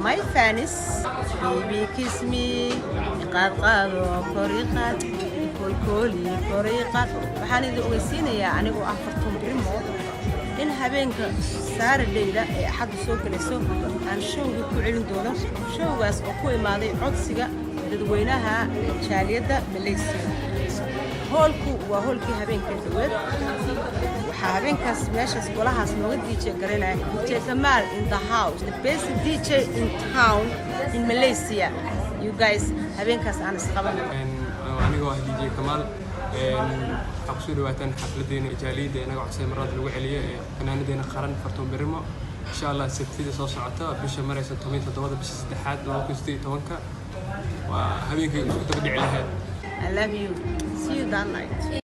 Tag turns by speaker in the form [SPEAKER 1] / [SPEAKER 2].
[SPEAKER 1] my fans, baby kiss me, qaado fariiqad, kooli fariiqad. Waxaan idin ogeysiinayaa anigoo ah Fartuun Birimo in habeenka Saturday-da ee Axad soo galayso aan showga ku celin doono. Showgaas oo ku imaaday codsiga dadweynaha jaaliyadda Malaysia. Hoolku waa hoolkii habeenka dhaweed. Waxaa habeenkaas meeshaas golahaas nooga DJ garanaya DJ Kamal in the house, the best DJ in town in Malaysia. You guys habeenkaas aan isqaban.
[SPEAKER 2] Anigoo ah DJ Kamal aqsoo dhawaatan xafladeena jaaliyadda anaga codsay marad lagu celiyo fanaanadeena qaran Fartuun Birimo insha Allah sabtida soo socota bisha maraysa 17 bisha 3 2018 waa habeenkii isku daba dhici lahayd.
[SPEAKER 1] I love you. See you that night.